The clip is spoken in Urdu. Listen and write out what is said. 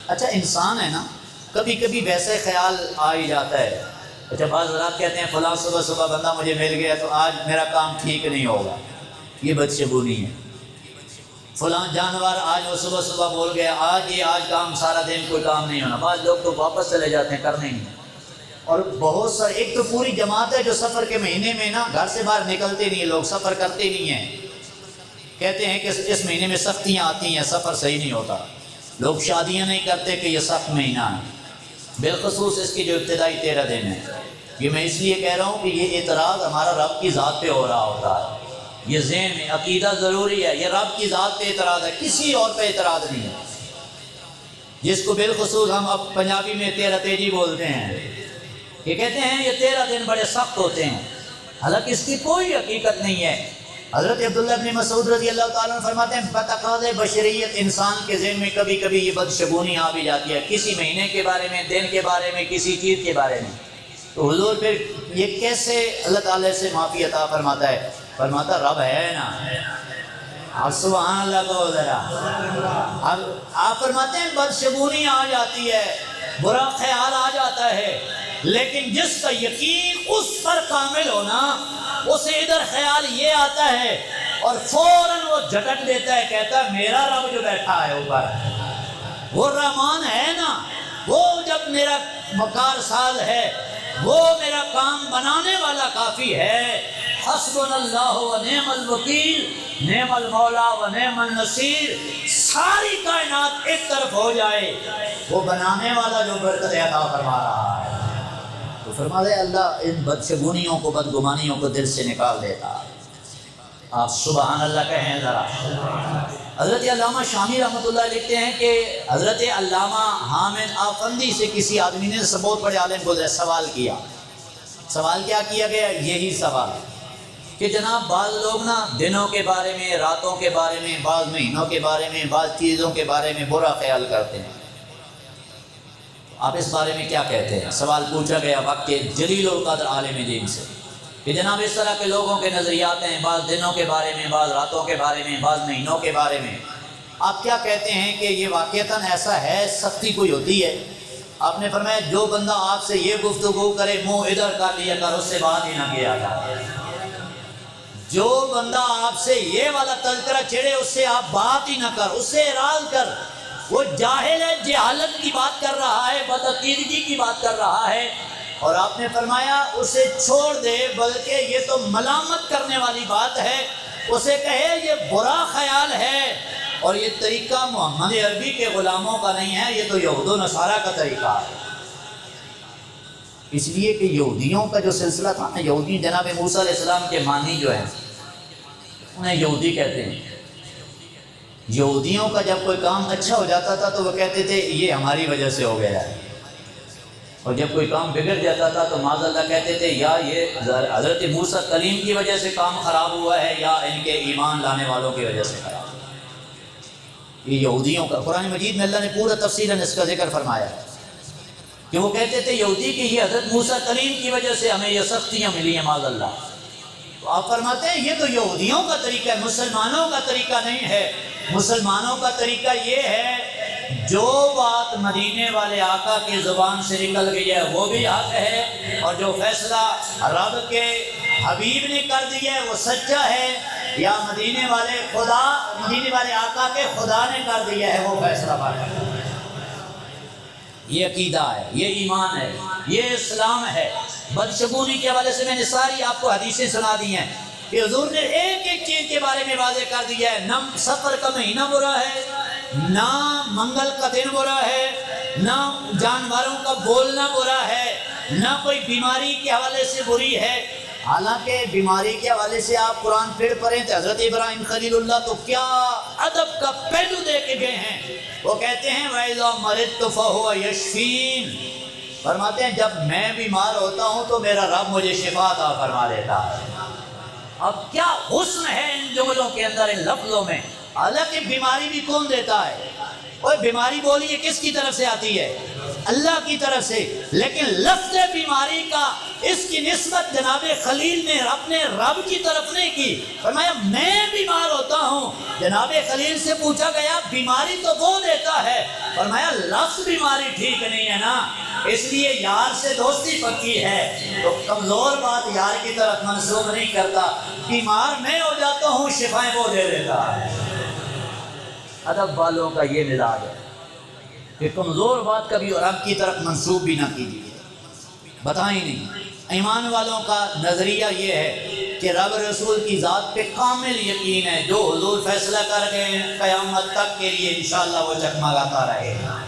اچھا انسان ہے نا، کبھی کبھی ویسے خیال آ ہی جاتا ہے. اچھا بعض حضرات کہتے ہیں فلاں صبح صبح بندہ مجھے مل گیا تو آج میرا کام ٹھیک نہیں ہوگا، یہ بدشگونی ہے. فلاں جانور آج وہ صبح صبح بول گیا آج کام سارا دن کوئی کام نہیں ہونا. بعض لوگ تو واپس چلے جاتے ہیں کرنے نہیں. اور بہت سارے، ایک تو پوری جماعت ہے جو سفر کے مہینے میں نا گھر سے باہر نکلتے نہیں، لوگ سفر کرتے نہیں ہیں. کہتے ہیں کہ اس مہینے میں سختیاں آتی ہیں، سفر صحیح نہیں ہوتا. لوگ شادیاں نہیں کرتے کہ یہ سخت مہینہ ہے، بالخصوص اس کی جو ابتدائی 13 دن ہے. یہ میں اس لیے کہہ رہا ہوں کہ یہ اعتراض ہمارا رب کی ذات پہ ہو رہا ہوتا ہے. یہ ذہن میں عقیدہ ضروری ہے، یہ رب کی ذات پہ اعتراض ہے، کسی اور پہ اعتراض نہیں ہے. جس کو بالخصوص ہم اب پنجابی میں 13 تیجی بولتے ہیں، یہ کہتے ہیں یہ 13 دن بڑے سخت ہوتے ہیں، حالانکہ اس کی کوئی حقیقت نہیں ہے. حضرت عبداللہ بن مسعود رضی اللہ تعالیٰ عنہ فرماتے ہیں بتقاضۂ بشریت انسان کے ذہن میں کبھی کبھی یہ بدشگونی آ بھی جاتی ہے، کسی مہینے کے بارے میں، دن کے بارے میں، کسی چیز کے بارے میں. تو حضور پھر یہ کیسے اللہ تعالیٰ سے معافی عطا فرماتا ہے؟ فرماتا رب ہے نا. اب سبحان اللہ کو ذرا، اب آپ فرماتے ہیں بدشگونی آ جاتی ہے، برا خیال آ جاتا ہے، لیکن جس کا یقین اس پر کامل ہونا، اسے ادھر خیال یہ آتا ہے اور فوراً وہ جھٹک دیتا ہے، کہتا ہے میرا رب جو بیٹھا ہے اوپر وہ رحمان ہے نا، وہ جب میرا مکار ساز ہے، وہ میرا کام بنانے والا کافی ہے. حسبنا اللہ و نعم الوکیل، نعم المولا و نعم النصیر. ساری کائنات ایک طرف ہو جائے، وہ بنانے والا جو برکت عطا فرما رہا ہے. تو فرما دے اللہ ان بدشگونیوں کو، بدگمانیوں کو دل سے نکال دیتا. آپ سبحان اللہ کہیں ذرا. حضرت علامہ شامی رحمۃ اللہ لکھتے ہیں کہ حضرت علامہ حامد آفندی سے کسی آدمی نے، بہت بڑے عالم گزرے، سوال کیا. سوال کیا کیا گیا؟ یہی سوال کہ جناب بعض لوگ نا دنوں کے بارے میں، راتوں کے بارے میں، بعض مہینوں کے بارے میں، بعض چیزوں کے بارے میں برا خیال کرتے ہیں، آپ اس بارے میں کیا کہتے ہیں؟ سوال پوچھا گیا وقت کے جلیل القدر عالم دین سے کہ جناب اس طرح کے لوگوں کے نظریات ہیں، بعض دنوں کے بارے میں، بعض راتوں کے بارے میں، بعض مہینوں کے بارے میں، آپ کیا کہتے ہیں کہ یہ واقعتاً ایسا ہے، سختی کوئی ہوتی ہے؟ آپ نے فرمایا جو بندہ آپ سے یہ گفتگو کرے منہ ادھر کر لیا کر، اس سے بات ہی نہ کیا جائے. جو بندہ آپ سے یہ والا تذکرہ چھیڑے اس سے آپ بات ہی نہ کر، اس سے اعراض کر. وہ جاہل ہے، جہالت کی بات کر رہا ہے، بدعقیدگی کی بات کر رہا ہے. اور آپ نے فرمایا اسے چھوڑ دے، بلکہ یہ تو ملامت کرنے والی بات ہے. اسے کہے یہ برا خیال ہے اور یہ طریقہ محمد عربی کے غلاموں کا نہیں ہے، یہ تو یہود و نصارہ کا طریقہ ہے. اس لیے کہ یہودیوں کا جو سلسلہ تھا نا، یہودی جناب موسیٰ علیہ السلام کے مانی جو ہیں انہیں یہودی کہتے ہیں. یہودیوں کا جب کوئی کام اچھا ہو جاتا تھا تو وہ کہتے تھے یہ ہماری وجہ سے ہو گیا ہے، اور جب کوئی کام بگڑ جاتا تھا تو معاذ اللہ کہتے تھے یا یہ حضرت موسیٰ کلیم کی وجہ سے کام خراب ہوا ہے یا ان کے ایمان لانے والوں کی وجہ سے خراب. یہ یہودیوں کا قرآن مجید میں اللہ نے پورا تفصیلاً اس کا ذکر فرمایا کہ وہ کہتے تھے یہودی کہ یہ حضرت موسیٰ کلیم کی وجہ سے ہمیں یہ سختیاں ملی ہیں معاذ اللہ. تو آپ فرماتے ہیں یہ تو یہودیوں کا طریقہ ہے، مسلمانوں کا طریقہ نہیں ہے. مسلمانوں کا طریقہ یہ ہے جو بات مدینے والے آقا کی زبان سے نکل گئی ہے وہ بھی حق ہے، اور جو فیصلہ رب کے حبیب نے کر دیا ہے وہ سچا ہے، یا مدینے والے آقا کے خدا نے کر دیا ہے وہ فیصلہ برحق ہے. یہ عقیدہ ہے، یہ ایمان ہے، یہ اسلام ہے. بدشگونی کے حوالے سے میں نے ساری آپ کو حدیثیں سنا دی ہیں کہ حضور نے ایک ایک چیز کے بارے میں واضح کر دیا ہے. نہ سفر کا مہینہ برا ہے، نہ منگل کا دن برا ہے، نہ جانوروں کا بولنا برا ہے، نہ کوئی بیماری کے حوالے سے بری ہے. حالانکہ بیماری کے حوالے سے آپ قرآن پھر پڑھیں تو حضرت ابراہیم خلیل اللہ تو کیا ادب کا پہلو دے کے گئے ہیں. وہ کہتے ہیں وَإِذَا مَرِضْتُ فَهُوَ يَشْفِينِ. فرماتے ہیں جب میں بیمار ہوتا ہوں تو میرا رب مجھے شفا عطا فرما دیتا ہے. اب کیا حسن ہے ان جملوں کے اندر، ان لفظوں میں. حالانکہ بیماری بھی کون دیتا ہے؟ اور بیماری بولیے کس کی طرف سے آتی ہے؟ اللہ کی طرف سے، لیکن لفظ بیماری کا اس کی نسبت جناب خلیل نے اپنے رب کی طرف نہیں کی، فرمایا میں بیمار ہوتا ہوں۔ جناب خلیل سے پوچھا گیا بیماری تو وہ دیتا ہے، فرمایا لفظ بیماری ٹھیک نہیں ہے نا، اس لیے یار سے دوستی پکی ہے تو کمزور بات یار کی طرف منسوخ نہیں کرتا، بیمار میں ہو جاتا ہوں شفائیں وہ دے دیتا ہے۔ ادب والوں کا یہ مزاج ہے کہ کمزور بات کبھی رب کی طرف منسوب بھی نہ کیجیے، بتائیں نہیں۔ ایمان والوں کا نظریہ یہ ہے کہ رب رسول کی ذات پہ کامل یقین ہے، جو حضور فیصلہ کر گئے ہیں قیامت تک کے لیے انشاءاللہ وہ چکمگاتا رہے گا۔